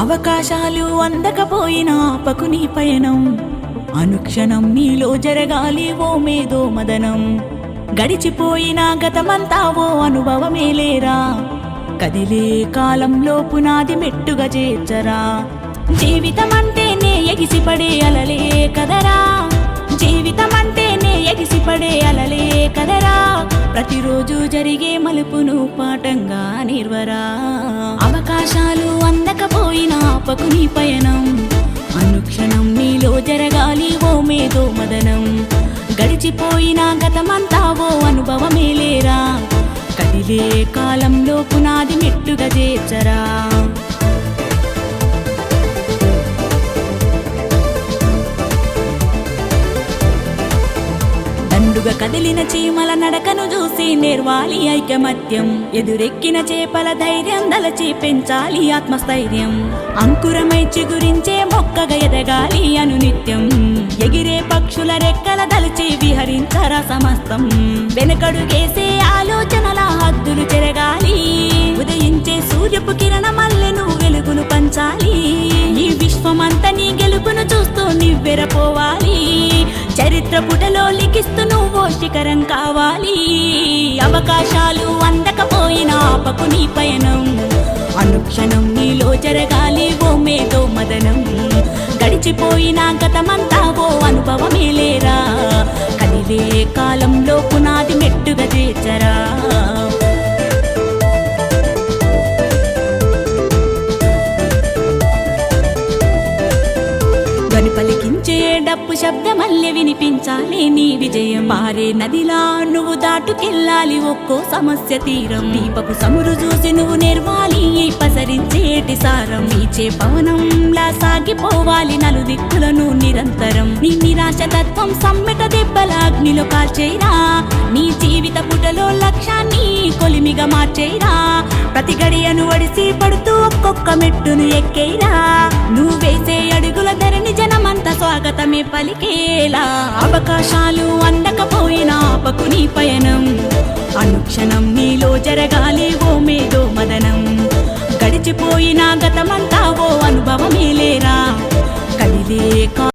అవకాశాలు అందకపోయినా ఆపకు నీ పయనం, అనుక్షణం నీలో జరగాలి ఓ మేధో మదనం. గడిచిపోయిన గతమంతా ఓ అనుభవమేలేరా, కదిలే కాలంలో పునాది మెట్టుగా చేర్చరా. జీవితమంటేనే ఎగిసిపడే అలలే కదరా, జీవితమంటేనే ఎగిసిపడే అలలే కదరా. ప్రతిరోజు జరిగే మలుపును పాఠంగా నిర్వరా. అవకాశాలు అందకపోయినా ఆపకు నీ పయనం, అనుక్షణం నీలో జరగాలి ఓ మేధో మదనం. గడిచిపోయిన గతమంతా ఓ అనుభవమేలేరా, కదిలే కాలంలో పునాది మెట్టుగా చేర్చరా. దండుగా కదిలిన చీమల నడకను చూసి నేర్వాలి ఐకమత్యం, ఎదురెక్కిన చేపల ధైర్యం దలచి పెంచాలి ఆత్మస్థైర్యం. అంకురమై చిగురించే మొక్కగా ఎదగాలి అనునిత్యం, ఎగిరే పక్షుల రెక్కల దలచి విహరించరా సమస్తం. వెనకడుగేసే ఆలోచనల హద్దులు చెరగాలి, ఉదయించే సూర్యపు కిరణమల్లెను వెలుగును పంచాలి. ఈ విశ్వమంతా నీ గెలుపును చూస్తూ నివ్వెరపోవాలి, చరిత్ర పుటలో లిఖిస్తూ నువ్వు శిఖరం కావాలి. అవకాశాలు అందకపోయినా ఆపకు నీ పయనం, అనుక్షణం నీలో జరగాలి ఓ మేధో మదనం. గడిచిపోయిన గతమంతా ఓ అనుభవమేలేరా, కదిలే కాలంలో పునాది మెట్టుగా చేర్చరా. ధ్వని పలికించే డప్పు శబ్దమల్లె వినిపించాలి నీ విజయం. పారే నదిలా నువ్వు దాటుకెళ్ళాలి ఒక్కో సమస్య తీరం. దీపపు సమురు చూసి నువ్వు నెరవాలి పసరించేటి సారం. నీచే పవనంలా సాగిపోవాలి నలుదిక్కులను నిరంతరం. నీ నిరాశ తత్వం సమ్మెట దెబ్బల అగ్నిలో కాల్చేరా, నీ జీవిత పుటలో లక్ష్యాన్ని కొలిమిగా మార్చేరా. ప్రతి గడియను వడిసి పడుతూ ఒక్కొక్క మెట్టును ఎక్కేరా, నువ్వు వేసే అడుగుల ధరని జనమంతా స్వాగతమే పలికేలా. అవకాశాలు అందకపోయినా ఆపకు నీ పయనం, అనుక్షణం నీలో జరగాలి ఓ మేధో మదనం. గడిచిపోయిన గతమంతా ఓ అనుభవమేలేరా, కదిలే